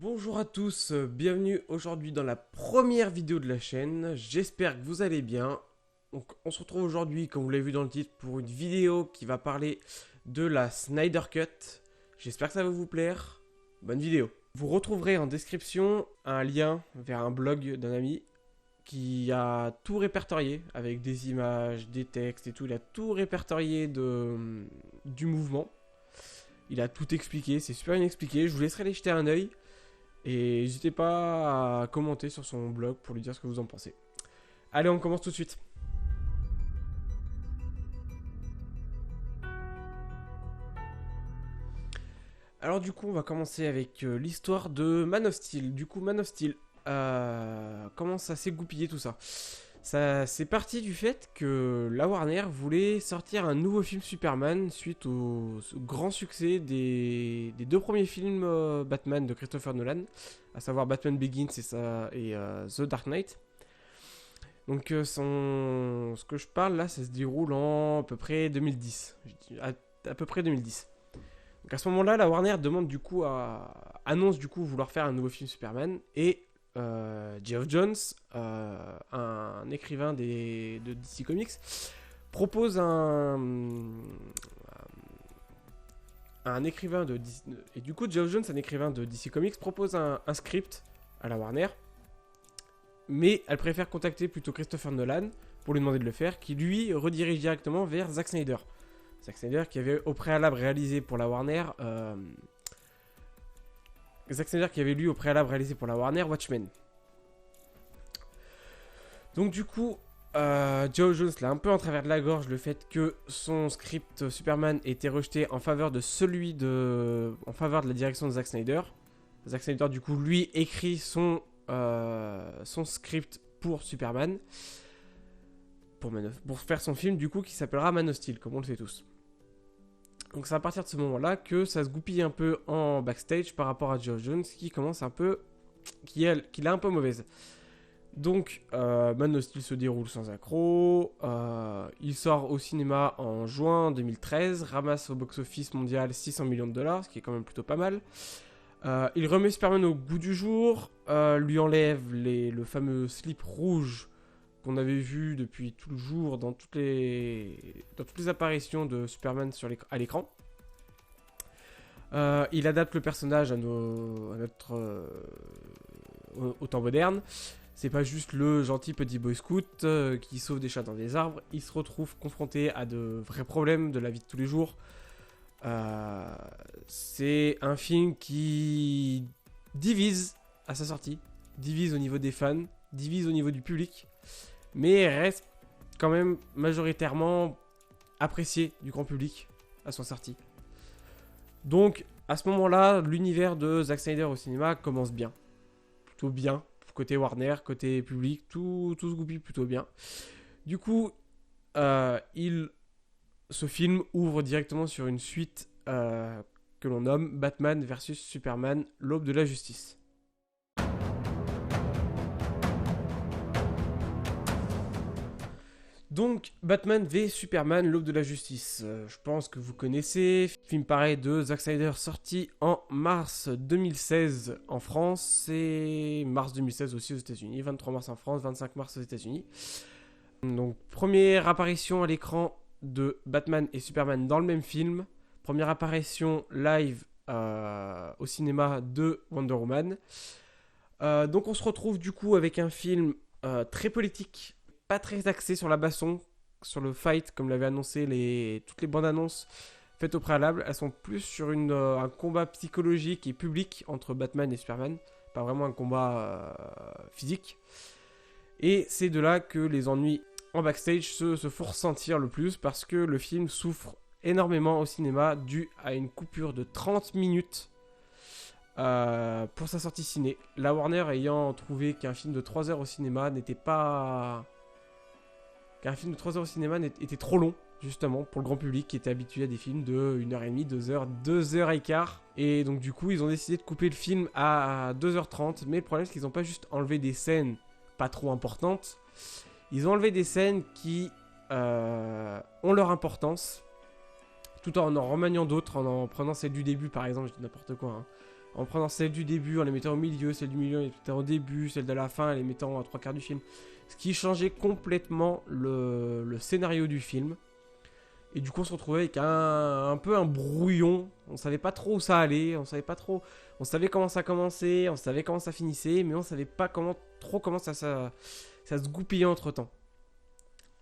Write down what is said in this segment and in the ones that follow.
Bonjour à tous, bienvenue aujourd'hui dans la première vidéo de la chaîne, j'espère que vous allez bien. Donc on se retrouve aujourd'hui, comme vous l'avez vu dans le titre, pour une vidéo qui va parler de la Snyder Cut. J'espère que ça va vous plaire, bonne vidéo. Vous retrouverez en description un lien vers un blog d'un ami qui a tout répertorié avec des images, des textes et tout, il a tout répertorié du mouvement. Il a tout expliqué, c'est super bien expliqué, je vous laisserai aller jeter un œil. Et n'hésitez pas à commenter sur son blog pour lui dire ce que vous en pensez. Allez, on commence tout de suite. Alors du coup, on va commencer avec l'histoire de Man of Steel. Du coup, Man of Steel, comment ça s'est goupillé tout ça? Ça c'est parti du fait que la Warner voulait sortir un nouveau film Superman suite au grand succès des deux premiers films Batman de Christopher Nolan, à savoir Batman Begins et The Dark Knight. Donc ce que je parle là, ça se déroule en à peu près 2010. À peu près 2010. Donc à ce moment-là, la Warner demande du coup annonce du coup vouloir faire un nouveau film Superman et Geoff Johns, un écrivain de DC Comics, propose un écrivain de DC, et du coup Geoff Johns, un écrivain de DC Comics, propose un script à la Warner, mais elle préfère contacter plutôt Christopher Nolan pour lui demander de le faire, qui lui redirige directement vers Zack Snyder. Zack Snyder qui avait au préalable réalisé pour la Warner Zack Snyder qui avait lui au préalable réalisé pour la Warner Watchmen. Donc du coup, Geoff Johns l'a un peu en travers de la gorge le fait que son script Superman était rejeté en faveur de en faveur de la direction de Zack Snyder. Zack Snyder du coup lui écrit son script pour Superman pour faire son film du coup qui s'appellera Man of Steel comme on le sait tous. Donc c'est à partir de ce moment-là que ça se goupille un peu en backstage par rapport à Geoff Johns qui commence un peu... qui est un peu mauvaise. Donc Man of Steel se déroule sans accroc. Il sort au cinéma en juin 2013, ramasse au box-office mondial 600 millions de dollars, ce qui est quand même plutôt pas mal. Il remet Superman au goût du jour, lui enlève le fameux slip rouge qu'on avait vu depuis toujours dans toutes les apparitions de Superman à l'écran. Il adapte le personnage au temps moderne. C'est pas juste le gentil petit boy scout qui sauve des chats dans des arbres. Il se retrouve confronté à de vrais problèmes de la vie de tous les jours. C'est un film qui divise à sa sortie, divise au niveau des fans, divise au niveau du public, mais reste quand même majoritairement apprécié du grand public à son sortie. Donc à ce moment-là, l'univers de Zack Snyder au cinéma commence bien, plutôt bien, côté Warner, côté public, tout se goupille plutôt bien. Du coup, ce film ouvre directement sur une suite que l'on nomme Batman vs Superman, l'aube de la justice. Donc, Batman v Superman, l'aube de la justice. Je pense que vous connaissez. Film pareil de Zack Snyder sorti en mars 2016 en France et mars 2016 aussi aux États-Unis. 23 mars en France, 25 mars aux États-Unis. Donc, première apparition à l'écran de Batman et Superman dans le même film. Première apparition live au cinéma de Wonder Woman. Donc, on se retrouve du coup avec un film très politique. Pas très axé sur la baston, sur le fight, comme l'avaient annoncé toutes les bandes annonces faites au préalable. Elles sont plus sur un combat psychologique et public entre Batman et Superman, pas vraiment un combat physique. Et c'est de là que les ennuis en backstage se font ressentir le plus, parce que le film souffre énormément au cinéma dû à une coupure de 30 minutes pour sa sortie ciné. La Warner ayant trouvé qu'un film de 3 heures au cinéma n'était pas... qu'un film de 3 heures au cinéma était trop long, justement, pour le grand public qui était habitué à des films de 1h30, 2h, 2h15. Et donc, du coup, ils ont décidé de couper le film à 2h30. Mais le problème, c'est qu'ils n'ont pas juste enlevé des scènes pas trop importantes. Ils ont enlevé des scènes qui ont leur importance, tout en remaniant d'autres, en prenant celle du début, par exemple, je dis n'importe quoi, hein. en prenant celle du début, en les mettant au milieu, celle du milieu, en les mettant au début, celle de la fin, en les mettant à 3/4 du film. Ce qui changeait complètement le scénario du film. Et du coup, on se retrouvait avec un peu un brouillon. On savait pas trop où ça allait, on savait pas trop. On savait comment ça commençait, on savait comment ça finissait, mais on savait pas comment ça se goupillait entre temps.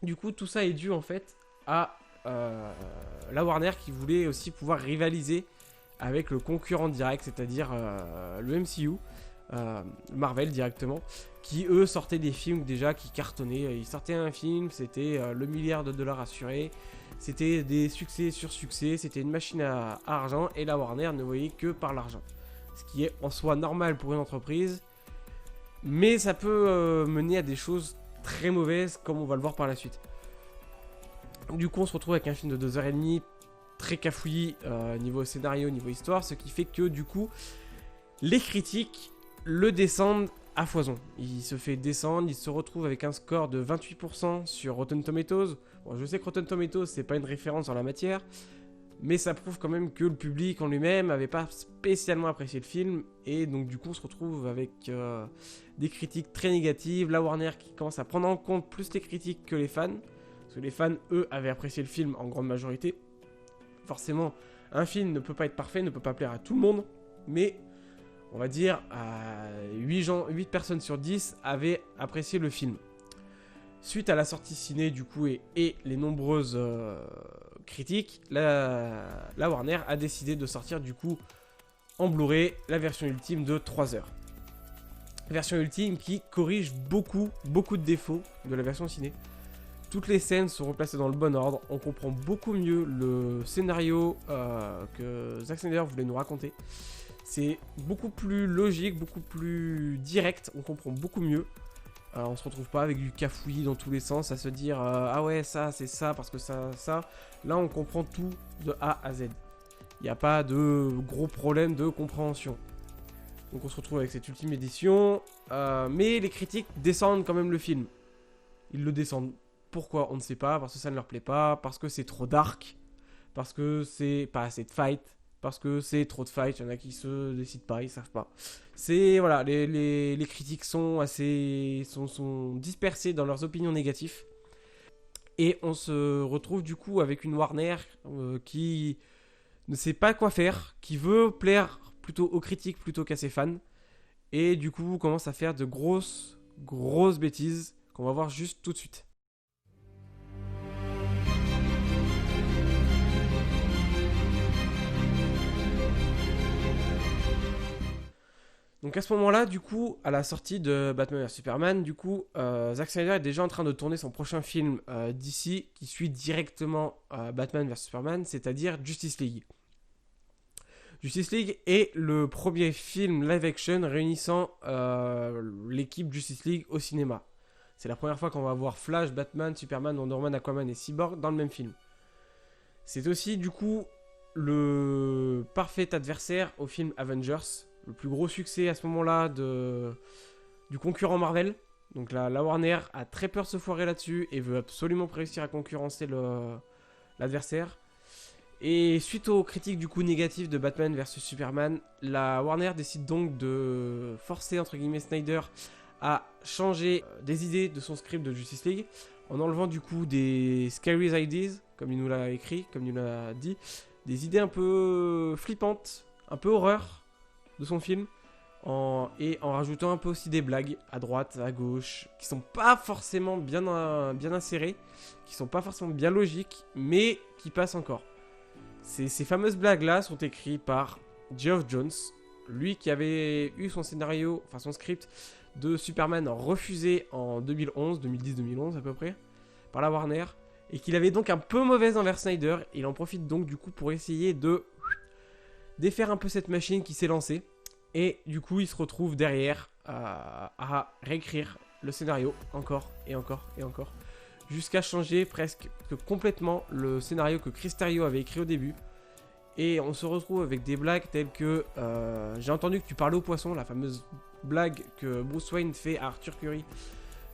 Du coup, tout ça est dû en fait à la Warner qui voulait aussi pouvoir rivaliser avec le concurrent direct, c'est-à-dire le MCU, Marvel directement, qui eux sortaient des films déjà qui cartonnaient. Ils sortaient un film, c'était le milliard de dollars assuré, c'était des succès sur succès, c'était une machine à argent, et la Warner ne voyait que par l'argent. Ce qui est en soi normal pour une entreprise, mais ça peut mener à des choses très mauvaises, comme on va le voir par la suite. Du coup, on se retrouve avec un film de 2h30, très cafouillis niveau scénario, niveau histoire, ce qui fait que du coup, les critiques le descendent à foison. Il se fait descendre, il se retrouve avec un score de 28% sur Rotten Tomatoes. Bon, je sais que Rotten Tomatoes, c'est pas une référence en la matière, mais ça prouve quand même que le public en lui-même avait pas spécialement apprécié le film, et donc du coup, on se retrouve avec des critiques très négatives, la Warner qui commence à prendre en compte plus les critiques que les fans, parce que les fans, eux, avaient apprécié le film en grande majorité. Forcément, un film ne peut pas être parfait, ne peut pas plaire à tout le monde, mais on va dire 8 personnes sur 10 avaient apprécié le film. Suite à la sortie ciné du coup et les nombreuses critiques, la Warner a décidé de sortir du coup en Blu-ray la version ultime de 3 heures. Version ultime qui corrige beaucoup de défauts de la version ciné. Toutes les scènes sont replacées dans le bon ordre, on comprend beaucoup mieux le scénario que Zack Snyder voulait nous raconter. C'est beaucoup plus logique, beaucoup plus direct, on comprend beaucoup mieux. On se retrouve pas avec du cafouillis dans tous les sens, à se dire ah ouais ça c'est ça parce que ça. Là on comprend tout de A à Z. Il n'y a pas de gros problème de compréhension. Donc on se retrouve avec cette ultime édition, mais les critiques descendent quand même le film. Ils le descendent. Pourquoi? On ne sait pas, parce que ça ne leur plaît pas, parce que c'est trop dark, parce que c'est pas assez de fight, parce que c'est trop de fight, il y en a qui se décident pas, ils savent pas. C'est, voilà, les critiques sont assez, sont dispersées dans leurs opinions négatives. Et on se retrouve du coup avec une Warner qui ne sait pas quoi faire, qui veut plaire plutôt aux critiques plutôt qu'à ses fans. Et du coup commence à faire de grosses bêtises qu'on va voir juste tout de suite. Donc à ce moment-là, du coup, à la sortie de Batman vs Superman, du coup, Zack Snyder est déjà en train de tourner son prochain film DC qui suit directement Batman vs Superman, c'est-à-dire Justice League. Justice League est le premier film live-action réunissant l'équipe Justice League au cinéma. C'est la première fois qu'on va voir Flash, Batman, Superman, Wonder Woman, Aquaman et Cyborg dans le même film. C'est aussi, du coup, le parfait adversaire au film Avengers, le plus gros succès à ce moment-là du concurrent Marvel. Donc la Warner a très peur de se foirer là-dessus et veut absolument réussir à concurrencer l'adversaire. Et suite aux critiques du coup négatives de Batman vs Superman, la Warner décide donc de forcer entre guillemets Snyder à changer des idées de son script de Justice League en enlevant du coup des scary ideas, comme il nous l'a écrit, comme il nous l'a dit, des idées un peu flippantes, un peu horreur de son film, et en rajoutant un peu aussi des blagues à droite, à gauche, qui sont pas forcément bien insérées, qui sont pas forcément bien logiques, mais qui passent encore. Ces fameuses blagues-là sont écrites par Geoff Johns, lui qui avait eu son scénario, enfin son script de Superman refusé en 2010-2011 à peu près, par la Warner, et qu'il avait donc un peu mauvaise envers Snyder. Il en profite donc du coup pour essayer de défaire un peu cette machine qui s'est lancée, et du coup il se retrouve derrière à réécrire le scénario encore et encore et encore, jusqu'à changer presque complètement le scénario que Chris Terrio avait écrit au début. Et on se retrouve avec des blagues telles que j'ai entendu que tu parlais au poisson, la fameuse blague que Bruce Wayne fait à Arthur Curry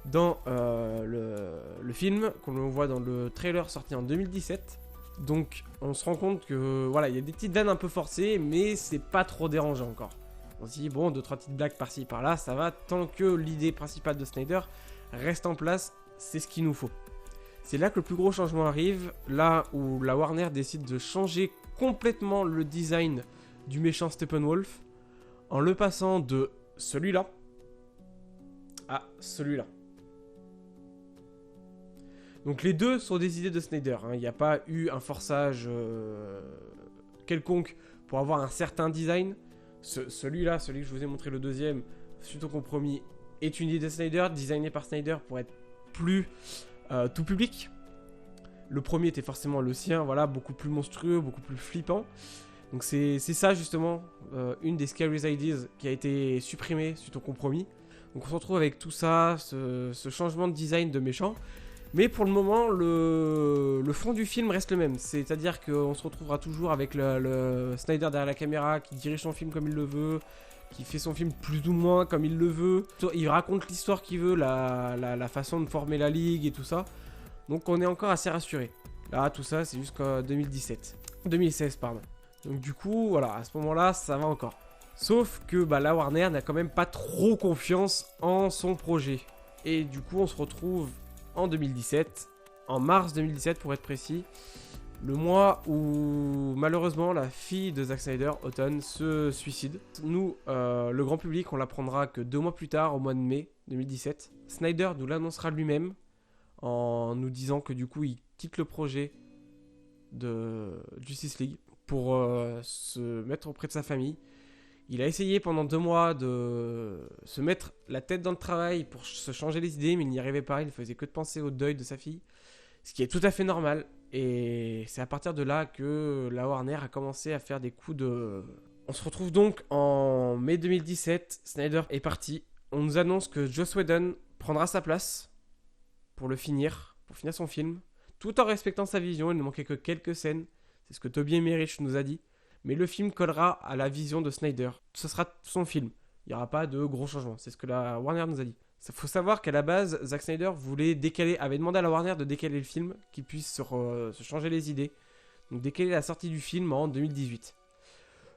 dans le film, qu'on voit dans le trailer sorti en 2017. Donc on se rend compte que voilà, il y a des petites vannes un peu forcées, mais c'est pas trop dérangeant encore. On se dit, bon, 2-3 petites blagues par-ci, par-là, ça va, tant que l'idée principale de Snyder reste en place, c'est ce qu'il nous faut. C'est là que le plus gros changement arrive, là où la Warner décide de changer complètement le design du méchant Steppenwolf, en le passant de celui-là à celui-là. Donc les deux sont des idées de Snyder, hein. Il n'y a pas eu un forçage quelconque pour avoir un certain design. Celui-là, celui que je vous ai montré le deuxième, suite au compromis, est une idée de Snyder, designé par Snyder pour être plus tout public. Le premier était forcément le sien, voilà, beaucoup plus monstrueux, beaucoup plus flippant. Donc c'est ça justement, une des Scary Ideas qui a été supprimée suite au compromis. Donc on se retrouve avec tout ça, ce changement de design de méchant. Mais pour le moment, le fond du film reste le même. C'est-à-dire qu'on se retrouvera toujours avec le Snyder derrière la caméra qui dirige son film comme il le veut, qui fait son film plus ou moins comme il le veut. Il raconte l'histoire qu'il veut, la façon de former la ligue et tout ça. Donc on est encore assez rassuré. Là, tout ça, c'est jusqu'en 2016, pardon. Donc du coup, voilà, à ce moment-là, ça va encore. Sauf que la Warner n'a quand même pas trop confiance en son projet. Et du coup, on se retrouve en 2017, en mars 2017 pour être précis, le mois où malheureusement la fille de Zack Snyder, Autumn, se suicide. Nous, le grand public, on l'apprendra que 2 mois plus tard, au mois de mai 2017. Snyder nous l'annoncera lui-même en nous disant que du coup il quitte le projet de Justice League pour se mettre auprès de sa famille. Il a essayé pendant 2 mois de se mettre la tête dans le travail pour se changer les idées, mais il n'y arrivait pas, il ne faisait que de penser au deuil de sa fille, ce qui est tout à fait normal. Et c'est à partir de là que la Warner a commencé à faire des coups de... On se retrouve donc en mai 2017, Snyder est parti. On nous annonce que Joss Whedon prendra sa place pour finir son film, tout en respectant sa vision. Il ne manquait que quelques scènes, c'est ce que Toby Emmerich nous a dit. Mais le film collera à la vision de Snyder. Ce sera son film. Il n'y aura pas de gros changements. C'est ce que la Warner nous a dit. Il faut savoir qu'à la base, Zack Snyder avait demandé à la Warner de décaler le film, qu'il puisse se changer les idées. Donc décaler la sortie du film en 2018.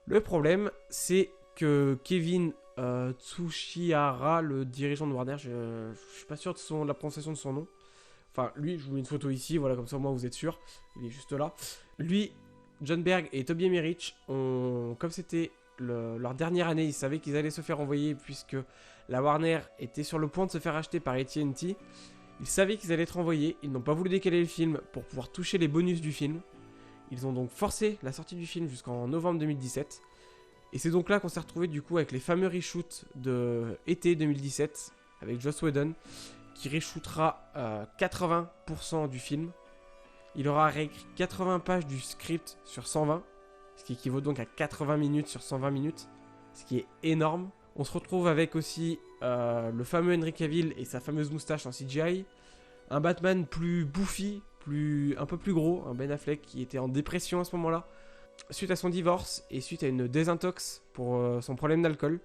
Le problème, c'est que Kevin Tsuchihara, le dirigeant de Warner, je ne suis pas sûr de la prononciation de son nom. Enfin, lui, je vous mets une photo ici, voilà, comme ça au moins vous êtes sûr. Il est juste là. Lui... John Berg et Toby Emmerich, comme c'était leur dernière année, ils savaient qu'ils allaient se faire envoyer puisque la Warner était sur le point de se faire acheter par AT&T. Ils savaient qu'ils allaient être envoyés, ils n'ont pas voulu décaler le film pour pouvoir toucher les bonus du film. Ils ont donc forcé la sortie du film jusqu'en novembre 2017. Et c'est donc là qu'on s'est retrouvé du coup avec les fameux reshoots de été 2017 avec Joss Whedon qui reshootera 80% du film. Il aura réécrit 80 pages du script sur 120, ce qui équivaut donc à 80 minutes sur 120 minutes, ce qui est énorme. On se retrouve avec aussi le fameux Henry Cavill et sa fameuse moustache en CGI, un Batman plus bouffi, un peu plus gros, un Ben Affleck qui était en dépression à ce moment-là, suite à son divorce et suite à une désintox pour son problème d'alcool.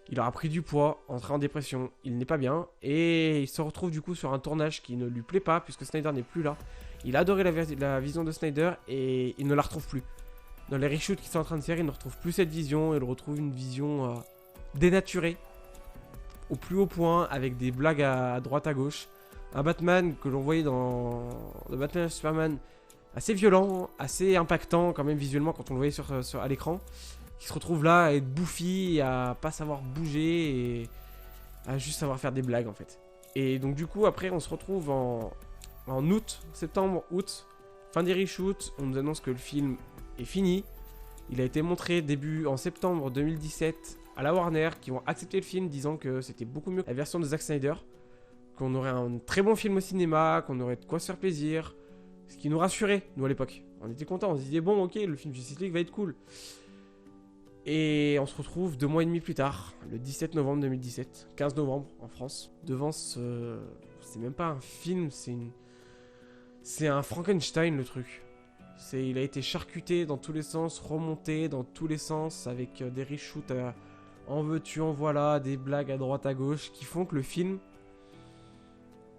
Il aura pris du poids, entré en dépression, il n'est pas bien, et il se retrouve du coup sur un tournage qui ne lui plaît pas, puisque Snyder n'est plus là. Il a adoré la vision de Snyder, et il ne la retrouve plus. Dans les reshoots qu'ils sont en train de faire, il ne retrouve plus cette vision, il retrouve une vision dénaturée, au plus haut point, avec des blagues à droite à gauche. Un Batman que l'on voyait dans The Batman vs Superman, assez violent, assez impactant quand même visuellement quand on le voyait à l'écran. Qui se retrouve là à être bouffi, à pas savoir bouger et à juste savoir faire des blagues en fait. Et donc du coup après on se retrouve en septembre, août, fin des reshoots, on nous annonce que le film est fini. Il a été montré en septembre 2017 à la Warner qui ont accepté le film disant que c'était beaucoup mieux que la version de Zack Snyder, qu'on aurait un très bon film au cinéma, qu'on aurait de quoi se faire plaisir, ce qui nous rassurait nous à l'époque. On était contents, on se disait bon ok le film Justice League va être cool. Et on se retrouve 2 mois et demi plus tard, le 17 novembre 2017, 15 novembre en France, devant c'est même pas un film, c'est un Frankenstein le truc. Il a été charcuté dans tous les sens, remonté dans tous les sens, avec des reshoots en veux-tu, en voilà, des blagues à droite à gauche, qui font que le film...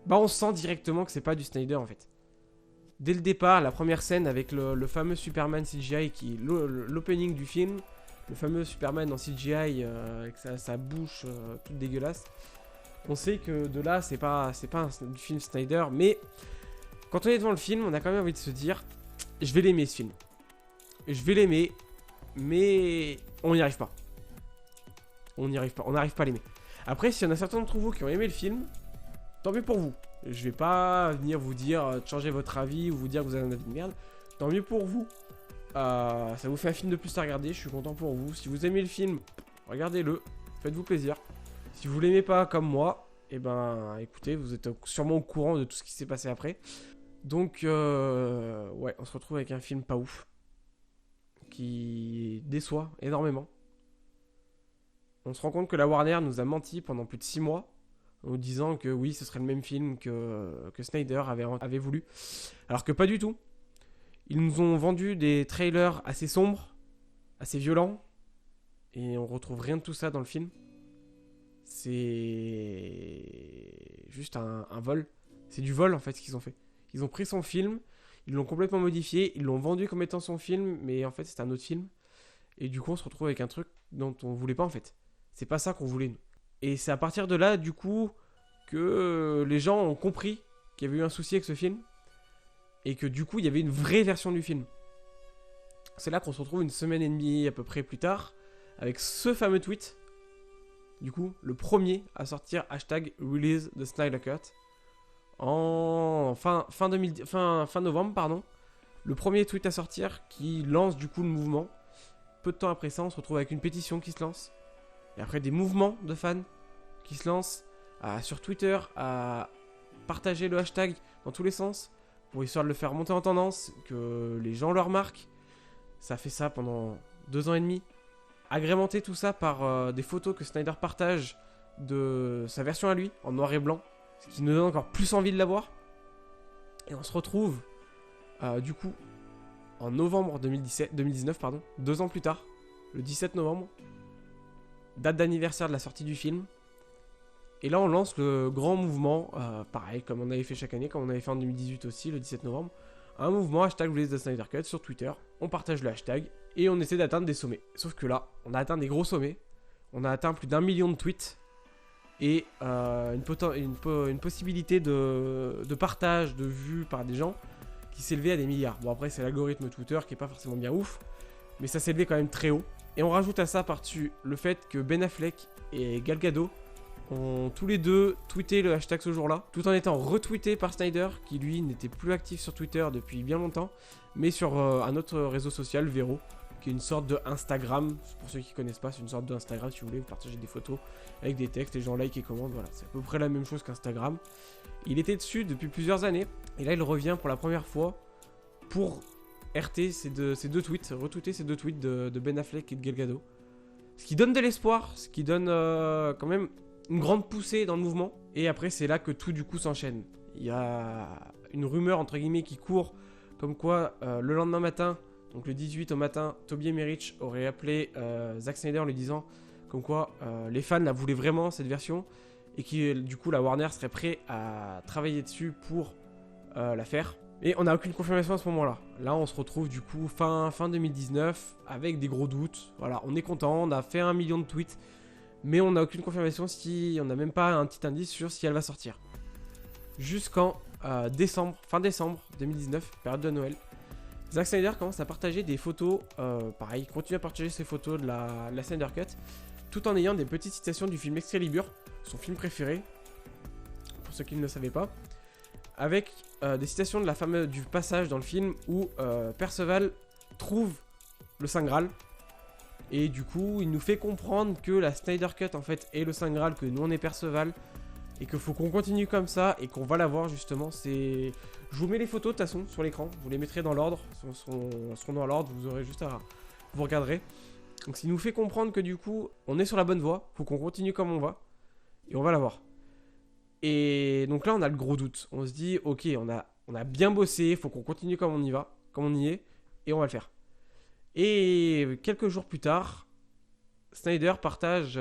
on sent directement que c'est pas du Snyder en fait. Dès le départ, la première scène avec le fameux Superman CGI qui est l'opening du film... le fameux Superman en CGI avec sa bouche toute dégueulasse. On sait que de là, c'est pas du film Snyder, mais quand on est devant le film, on a quand même envie de se dire, je vais l'aimer ce film. Je vais l'aimer, mais on n'y arrive pas. On n'arrive pas à l'aimer. Après, s'il y en a certains d'entre vous qui ont aimé le film, tant mieux pour vous. Je vais pas venir vous dire de changer votre avis ou vous dire que vous avez un avis de merde. Tant mieux pour vous. Ça vous fait un film de plus à regarder, je suis content pour vous. Si vous aimez le film, regardez-le, faites-vous plaisir. Si vous l'aimez pas comme moi, eh ben écoutez, vous êtes sûrement au courant de tout ce qui s'est passé après. Donc ouais, on se retrouve avec un film pas ouf, qui déçoit énormément. On se rend compte que la Warner nous a menti pendant plus de 6 mois, en nous disant que oui, ce serait le même film que Snyder avait voulu. Alors que pas du tout. Ils nous ont vendu des trailers assez sombres, assez violents, et on retrouve rien de tout ça dans le film. C'est juste un vol. C'est du vol en fait ce qu'ils ont fait. Ils ont pris son film, ils l'ont complètement modifié, ils l'ont vendu comme étant son film, mais en fait c'est un autre film. Et du coup on se retrouve avec un truc dont on voulait pas en fait. C'est pas ça qu'on voulait nous. Et c'est à partir de là du coup que les gens ont compris qu'il y avait eu un souci avec ce film. Et que du coup il y avait une vraie version du film. C'est là qu'on se retrouve une semaine et demie à peu près plus tard, avec ce fameux tweet. Du coup, le premier à sortir hashtag release the Snyder Cut. En fin novembre, pardon. Le premier tweet à sortir qui lance du coup le mouvement. Peu de temps après ça, on se retrouve avec une pétition qui se lance. Et après des mouvements de fans qui se lancent sur Twitter à partager le hashtag dans tous les sens. Pour histoire de le faire monter en tendance, que les gens le remarquent. Ça fait ça pendant 2 ans et demi. Agrémenter tout ça par des photos que Snyder partage de sa version à lui, en noir et blanc. Ce qui nous donne encore plus envie de la voir. Et on se retrouve, du coup, en novembre 2019, 2 ans plus tard, le 17 novembre, date d'anniversaire de la sortie du film. Et là, on lance le grand mouvement, pareil, comme on avait fait chaque année, comme on avait fait en 2018 aussi, le 17 novembre. Un mouvement, hashtag release the Snyder Cut sur Twitter. On partage le hashtag et on essaie d'atteindre des sommets. Sauf que là, on a atteint des gros sommets. On a atteint plus d'1 million de tweets. Et une possibilité de partage, de vues par des gens qui s'élevait à des milliards. Bon, après, c'est l'algorithme Twitter qui est pas forcément bien ouf. Mais ça s'élevait quand même très haut. Et on rajoute à ça par-dessus le fait que Ben Affleck et Gal Gadot ont tous les deux tweeté le hashtag ce jour-là, tout en étant retweeté par Snyder, qui lui n'était plus actif sur Twitter depuis bien longtemps, mais sur un autre réseau social, Vero, qui est une sorte de Instagram. Pour ceux qui connaissent pas, c'est une sorte d'Instagram. Si vous voulez, vous partagez des photos avec des textes, les gens like et commentent, voilà, c'est à peu près la même chose qu'Instagram. Il était dessus depuis plusieurs années, et là il revient pour la première fois pour RT ces deux tweets, retweeter ces 2 tweets de Ben Affleck et de Gal Gadot. Ce qui donne de l'espoir, ce qui donne quand même une grande poussée dans le mouvement. Et après, c'est là que tout du coup s'enchaîne. Il y a une rumeur entre guillemets qui court, comme quoi le lendemain matin, donc le 18 au matin, Toby Emmerich aurait appelé Zack Snyder en lui disant comme quoi les fans la voulaient vraiment cette version, et que du coup la Warner serait prêt à travailler dessus pour la faire. Et on n'a aucune confirmation à ce moment-là. Là, on se retrouve du coup fin 2019 avec des gros doutes. Voilà, on est content, on a fait 1 million de tweets, mais on n'a aucune confirmation, on n'a même pas un petit indice sur si elle va sortir. Jusqu'en fin décembre 2019, période de Noël, Zack Snyder commence à partager des photos, pareil, il continue à partager ses photos de la Snyder Cut, tout en ayant des petites citations du film Excalibur, son film préféré, pour ceux qui ne le savaient pas, avec des citations du passage dans le film où Perceval trouve le Saint Graal. Et du coup, il nous fait comprendre que la Snyder Cut en fait est le Saint Graal, que nous on est Perceval, et qu'il faut qu'on continue comme ça et qu'on va la voir justement. Je vous mets les photos de toute façon sur l'écran, vous les mettrez dans l'ordre, seront dans l'ordre, vous aurez juste à vous regarderez. Donc il nous fait comprendre que du coup, on est sur la bonne voie, faut qu'on continue comme on va, et on va la voir. Et donc là, on a le gros doute. On se dit, ok, on a bien bossé, faut qu'on continue comme on y va, comme on y est, et on va le faire. Et quelques jours plus tard, Snyder partage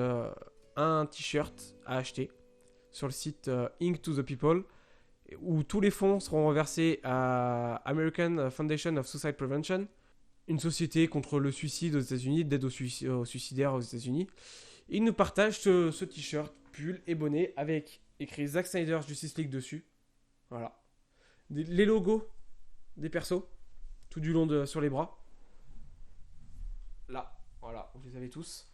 un t-shirt à acheter sur le site Ink to the People, où tous les fonds seront reversés à American Foundation of Suicide Prevention. une société contre le suicide aux États-Unis, d'aide aux, aux suicidaires aux États-Unis. Et ils nous partagent ce t-shirt, pull et bonnet avec écrit Zack Snyder Justice League dessus. Voilà. Les logos des persos, tout du long sur les bras. Là, voilà, vous les avez tous.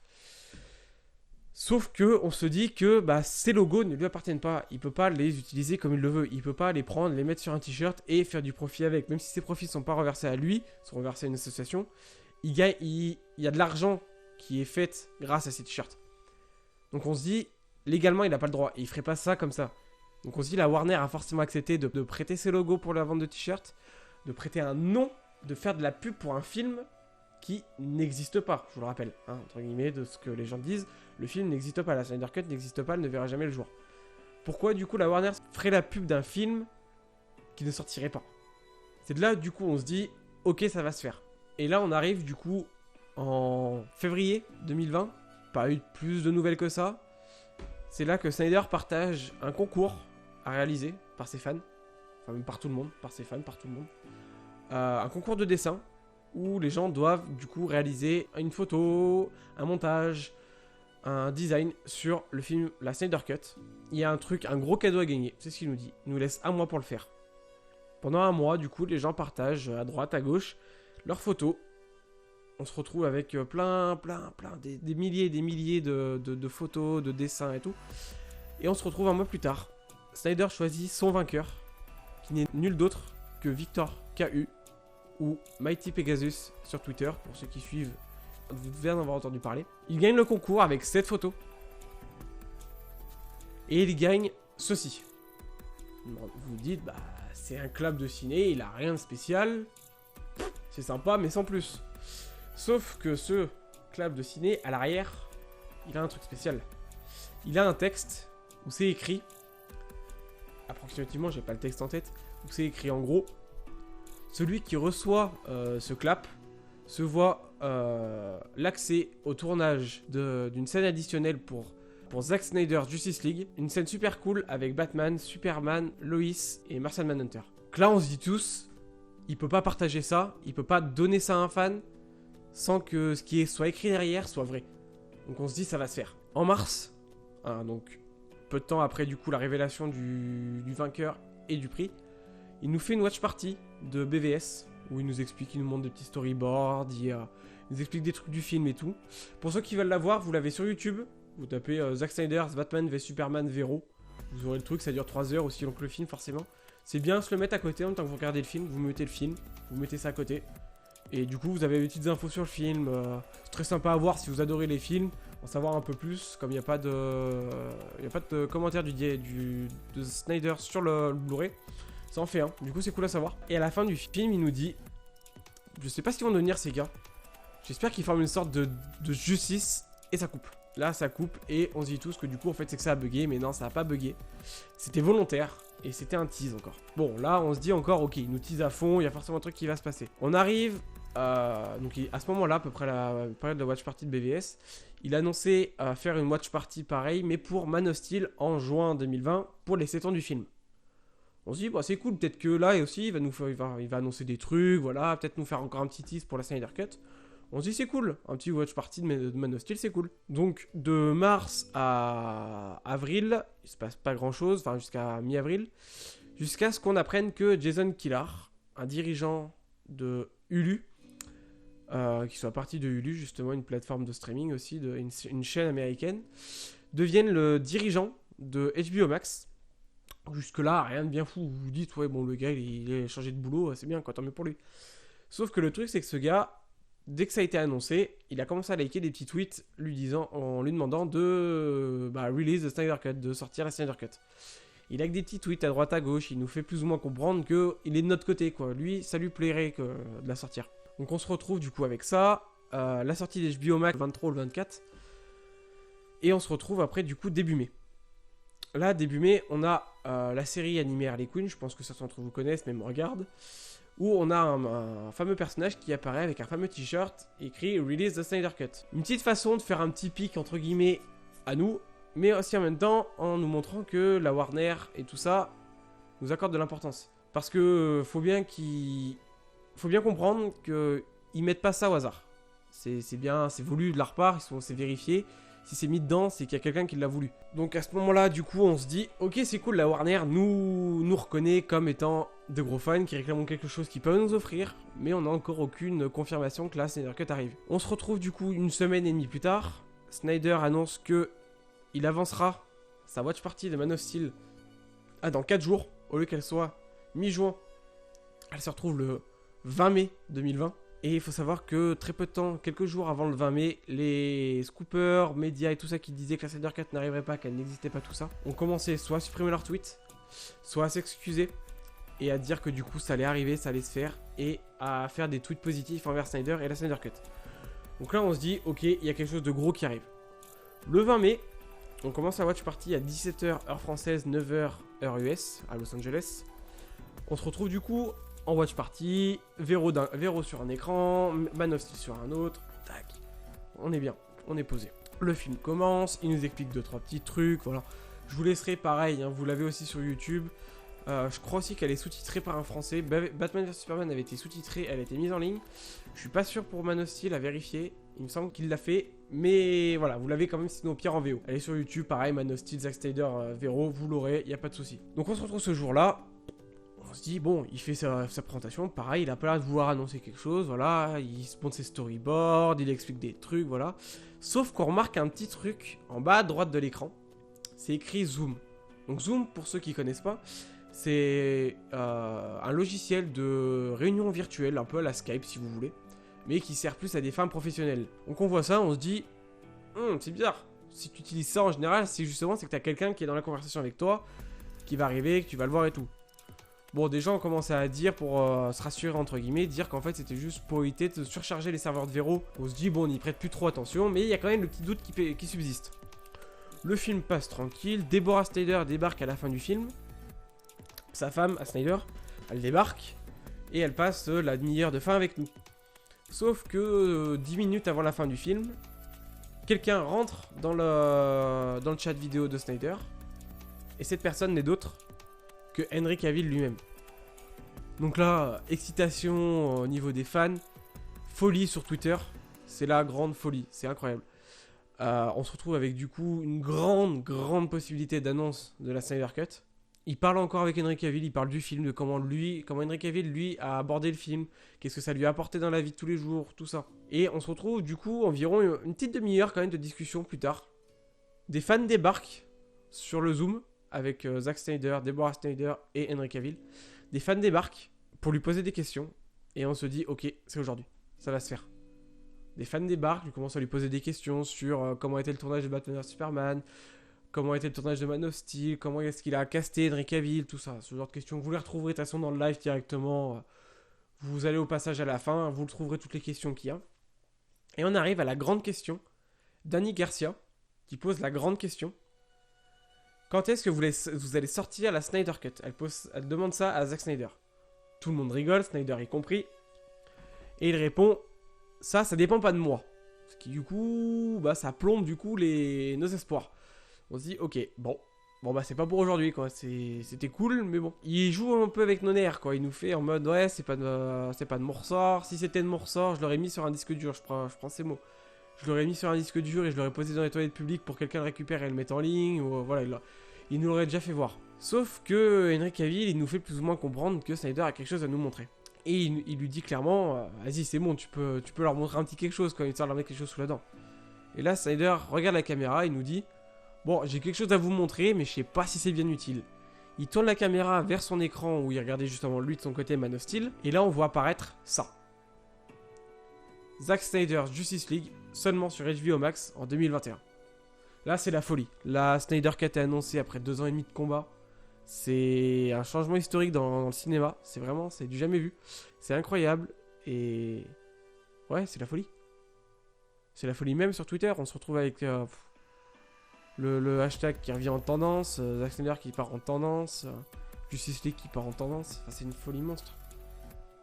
Sauf que on se dit que ces logos ne lui appartiennent pas. Il peut pas les utiliser comme il le veut. Il peut pas les prendre, les mettre sur un t-shirt et faire du profit avec. Même si ces profits sont pas reversés à lui, sont reversés à une association, il y a de l'argent qui est fait grâce à ces t-shirts. Donc on se dit, légalement, il n'a pas le droit. Et il ferait pas ça comme ça. Donc on se dit, la Warner a forcément accepté de prêter ses logos pour la vente de t-shirts, de prêter un nom, de faire de la pub pour un film qui n'existe pas, je vous le rappelle, hein, entre guillemets, de ce que les gens disent. Le film n'existe pas, la Snyder Cut n'existe pas, elle ne verra jamais le jour. Pourquoi du coup la Warner ferait la pub d'un film qui ne sortirait pas? C'est de là du coup on se dit, ok ça va se faire. Et là on arrive du coup en février 2020, pas eu plus de nouvelles que ça. C'est là que Snyder partage un concours à réaliser par ses fans, enfin même par tout le monde, par ses fans, par tout le monde. Un concours de dessin où les gens doivent du coup réaliser une photo, un montage, un design sur le film La Snyder Cut. Il y a un gros cadeau à gagner, c'est ce qu'il nous dit. Il nous laisse un mois pour le faire. Pendant un mois, du coup, les gens partagent à droite, à gauche leurs photos. On se retrouve avec des milliers et des milliers de photos, de dessins et tout. Et on se retrouve un mois plus tard. Snyder choisit son vainqueur, qui n'est nul d'autre que Victor KU, ou Mighty Pegasus sur Twitter, pour ceux qui suivent, vous devez en avoir entendu parler. Il gagne le concours avec cette photo. Et il gagne ceci. Vous vous dites, c'est un club de ciné, il a rien de spécial. C'est sympa, mais sans plus. Sauf que ce club de ciné, à l'arrière, il a un truc spécial. Il a un texte où c'est écrit, approximativement, j'ai pas le texte en tête, où c'est écrit en gros, celui qui reçoit ce clap se voit l'accès au tournage d'une scène additionnelle pour Zack Snyder Justice League, une scène super cool avec Batman, Superman, Lois et Martian Manhunter. Donc là on se dit tous, il peut pas partager ça, il peut pas donner ça à un fan sans que ce qui soit écrit derrière soit vrai. Donc on se dit ça va se faire. En mars, donc peu de temps après du coup la révélation du vainqueur et du prix, il nous fait une watch party de BVS où il nous explique, il nous montre des petits storyboards, il nous explique des trucs du film et tout. Pour ceux qui veulent la voir, vous l'avez sur YouTube. Vous tapez Zack Snyder's Batman v Superman Vero. Vous aurez le truc, ça dure 3 heures, aussi long que le film forcément. C'est bien se le mettre à côté en même temps que vous regardez le film. Vous mettez le film, vous mettez ça à côté. Et du coup, vous avez des petites infos sur le film. C'est très sympa à voir si vous adorez les films. En savoir un peu plus, comme il n'y a pas de commentaire de Snyder sur le Blu-ray. Ça en fait un, du coup c'est cool à savoir. Et à la fin du film, il nous dit, je sais pas ce qu'ils vont devenir ces gars. J'espère qu'ils forment une sorte de justice et ça coupe. Là ça coupe et on se dit tous que du coup en fait c'est que ça a bugué, mais non ça a pas bugué. C'était volontaire et c'était un tease encore. Bon là on se dit encore ok, il nous tease à fond, il y a forcément un truc qui va se passer. On arrive, donc à ce moment là, à peu près la période de watch party de BVS, il annonçait faire une watch party pareil mais pour Man of Steel en juin 2020 pour les 7 ans du film. On se dit, c'est cool, peut-être que là aussi, il va annoncer des trucs, voilà, peut-être nous faire encore un petit tease pour la Snyder Cut. On se dit, c'est cool, un petit watch party de Man of Steel, c'est cool. Donc, de mars à avril, il se passe pas grand-chose, enfin jusqu'à mi-avril, jusqu'à ce qu'on apprenne que Jason Kilar, un dirigeant de Hulu, qui soit parti de Hulu, justement, une plateforme de streaming aussi, une chaîne américaine, devienne le dirigeant de HBO Max. Jusque-là, rien de bien fou. Vous vous dites, ouais, bon, le gars, il a changé de boulot, c'est bien, quoi, tant mieux pour lui. Sauf que le truc, c'est que ce gars, dès que ça a été annoncé, il a commencé à liker des petits tweets en lui demandant de release the Snyder Cut, de sortir la Snyder Cut. Il like des petits tweets à droite à gauche, il nous fait plus ou moins comprendre qu'il est de notre côté, quoi. Lui, ça lui plairait de la sortir. Donc on se retrouve du coup avec ça, la sortie d'HBO Max le 23 ou le 24, et on se retrouve après du coup début mai. Là, début mai, on a la série animée Harley Quinn, je pense que certains d'entre vous connaissent, même regardent, où on a un fameux personnage qui apparaît avec un fameux t-shirt écrit Release the Snyder Cut. Une petite façon de faire un petit pic entre guillemets à nous, mais aussi en même temps en nous montrant que la Warner et tout ça nous accorde de l'importance. Parce que faut bien comprendre que ils mettent pas ça au hasard. C'est bien, c'est voulu de leur part, c'est vérifié. Si c'est mis dedans, c'est qu'il y a quelqu'un qui l'a voulu. Donc à ce moment-là, du coup, on se dit, ok, c'est cool, la Warner nous reconnaît comme étant de gros fans qui réclament quelque chose qu'ils peuvent nous offrir, mais on n'a encore aucune confirmation que la Snyder Cut arrive. On se retrouve du coup une semaine et demie plus tard. Snyder annonce que il avancera sa watch party de Man of Steel dans 4 jours, au lieu qu'elle soit mi-juin. Elle se retrouve le 20 mai 2020. Et il faut savoir que très peu de temps, quelques jours avant le 20 mai, les scoopers, médias et tout ça qui disaient que la Snyder Cut n'arriverait pas, qu'elle n'existait pas, tout ça, ont commencé soit à supprimer leurs tweets, soit à s'excuser et à dire que du coup ça allait arriver, ça allait se faire, et à faire des tweets positifs envers Snyder et la Snyder Cut. Donc là on se dit, ok, il y a quelque chose de gros qui arrive. Le 20 mai, on commence la watch party à 17h heure française, 9h heure US à Los Angeles. On se retrouve du coup en watch party, Véro sur un écran, Man of Steel sur un autre, tac, on est bien, on est posé. Le film commence, il nous explique 2-3 petits trucs, voilà. Je vous laisserai pareil, hein, vous l'avez aussi sur YouTube. Je crois aussi qu'elle est sous-titrée par un français. Batman vs Superman avait été sous-titrée, elle a été mise en ligne. Je suis pas sûr pour Man of Steel à vérifier, il me semble qu'il l'a fait, mais voilà, vous l'avez quand même sinon au pire en VO. Elle est sur YouTube, pareil, Man of Steel, Zack Snyder, Véro, vous l'aurez, y a pas de souci. Donc on se retrouve ce jour-là. On se dit, bon, il fait sa présentation, pareil, il a pas l'air de vouloir annoncer quelque chose, voilà, il se montre ses storyboards, il explique des trucs, voilà. Sauf qu'on remarque un petit truc en bas à droite de l'écran, c'est écrit Zoom. Donc Zoom, pour ceux qui connaissent pas, c'est un logiciel de réunion virtuelle, un peu à la Skype si vous voulez, mais qui sert plus à des fins professionnelles. Donc on voit ça, on se dit, c'est bizarre, si tu utilises ça en général, c'est que tu as quelqu'un qui est dans la conversation avec toi, qui va arriver, que tu vas le voir et tout. Bon, des gens ont commencé à dire, pour se rassurer entre guillemets, dire qu'en fait c'était juste pour éviter de surcharger les serveurs de Véro. On se dit, bon, on n'y prête plus trop attention, mais il y a quand même le petit doute qui subsiste. Le film passe tranquille, Deborah Snyder débarque à la fin du film. Sa femme, à Snyder, elle débarque, et elle passe la demi-heure de fin avec nous. Sauf que 10 minutes avant la fin du film, quelqu'un rentre dans le chat vidéo de Snyder, et cette personne n'est d'autre que Henry Cavill lui-même. Donc là, excitation au niveau des fans, folie sur Twitter, c'est la grande folie, c'est incroyable. On se retrouve avec du coup une grande possibilité d'annonce de la Snyder Cut. Il parle encore avec Henry Cavill, il parle du film, de comment Henry Cavill lui a abordé le film, qu'est-ce que ça lui a apporté dans la vie de tous les jours, tout ça. Et on se retrouve du coup environ une petite demi-heure quand même de discussion plus tard. Des fans débarquent sur le Zoom, avec Zack Snyder, Deborah Snyder et Henry Cavill. Des fans débarquent pour lui poser des questions. Et on se dit, ok, c'est aujourd'hui. Ça va se faire. Des fans débarquent, ils commencent à lui poser des questions sur comment était le tournage de Batman vs Superman, comment était le tournage de Man of Steel, comment est-ce qu'il a casté Henry Cavill, tout ça. Ce genre de questions. Vous les retrouverez de toute façon dans le live directement. Vous allez au passage à la fin, vous le trouverez toutes les questions qu'il y a. Et on arrive à la grande question. Danny Garcia, qui pose la grande question. Quand est-ce que vous allez sortir la Snyder Cut ? Elle demande ça à Zack Snyder. Tout le monde rigole, Snyder y compris. Et il répond, ça dépend pas de moi. Ce qui du coup, ça plombe du coup nos espoirs. On se dit, ok, bon bah c'est pas pour aujourd'hui quoi, c'était cool, mais bon. Il joue un peu avec nos nerfs quoi, il nous fait en mode, ouais, c'est pas de mon ressort. Si c'était de mon ressort, je l'aurais mis sur un disque dur, je prends ces mots. Je l'aurais mis sur un disque dur et je l'aurais posé dans les toilettes publiques pour que quelqu'un le récupère et le mette en ligne. Ou, voilà, il nous l'aurait déjà fait voir. Sauf que Henry Cavill, il nous fait plus ou moins comprendre que Snyder a quelque chose à nous montrer. Et il lui dit clairement, vas-y c'est bon, tu peux leur montrer un petit quelque chose quand il sort leur mettre quelque chose sous la dent. Et là Snyder regarde la caméra et nous dit, bon j'ai quelque chose à vous montrer mais je sais pas si c'est bien utile. Il tourne la caméra vers son écran où il regardait justement lui de son côté Man of Steel. Et là on voit apparaître ça. Zack Snyder's Justice League, seulement sur HBO Max en 2021. Là, c'est la folie. La Snyder Cut est annoncée après 2 ans et demi de combat. C'est un changement historique dans le cinéma. C'est du jamais vu. C'est incroyable. Et ouais, c'est la folie. C'est la folie même sur Twitter. On se retrouve avec le hashtag qui revient en tendance. Zack Snyder qui part en tendance. Justice League qui part en tendance. Enfin, c'est une folie monstre.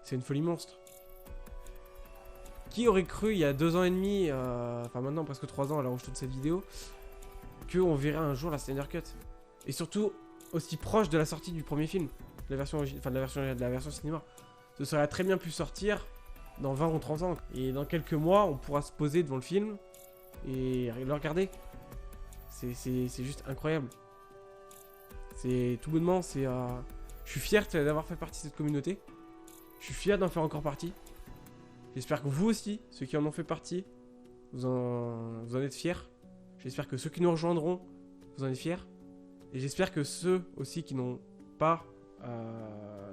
C'est une folie monstre. Qui aurait cru il y a 2 ans et demi, enfin maintenant presque 3 ans à l'heure où je tourne cette vidéo, qu'on verrait un jour la Snyder Cut. Et surtout aussi proche de la sortie du premier film, de la version cinéma. Ce serait très bien pu sortir dans 20 ou 30 ans. Et dans quelques mois, on pourra se poser devant le film et le regarder. C'est juste incroyable. C'est tout bonnement, je suis fier d'avoir fait partie de cette communauté. Je suis fier d'en faire encore partie. J'espère que vous aussi, ceux qui en ont fait partie, vous en êtes fiers. J'espère que ceux qui nous rejoindront, vous en êtes fiers. Et j'espère que ceux aussi qui n'ont pas,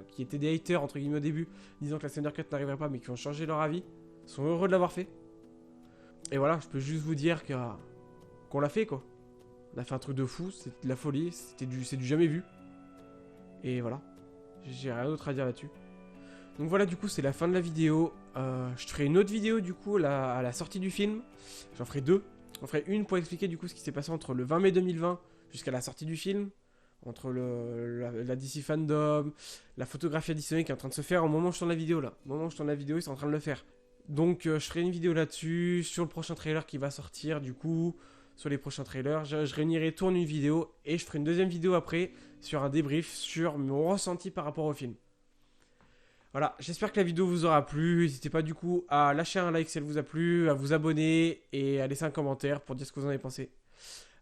qui étaient des haters entre guillemets au début, disant que la Snyder Cut n'arriverait pas, mais qui ont changé leur avis, sont heureux de l'avoir fait. Et voilà, je peux juste vous dire qu'on l'a fait quoi. On a fait un truc de fou, c'est de la folie, c'est du jamais vu. Et voilà, j'ai rien d'autre à dire là-dessus. Donc voilà, du coup, c'est la fin de la vidéo. Je ferai une autre vidéo, du coup, à la sortie du film. J'en ferai deux. J'en ferai une pour expliquer, du coup, ce qui s'est passé entre le 20 mai 2020 jusqu'à la sortie du film. Entre la DC Fandom, la photographie additionnelle qui est en train de se faire au moment où je tourne la vidéo, là. Au moment où je tourne la vidéo, ils sont en train de le faire. Donc, je ferai une vidéo là-dessus, sur le prochain trailer qui va sortir, du coup, sur les prochains trailers. Je réunirai, tourne une vidéo, et je ferai une deuxième vidéo après, sur un débrief, sur mon ressenti par rapport au film. Voilà, j'espère que la vidéo vous aura plu. N'hésitez pas du coup à lâcher un like si elle vous a plu, à vous abonner et à laisser un commentaire pour dire ce que vous en avez pensé.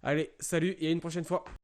Allez, salut et à une prochaine fois.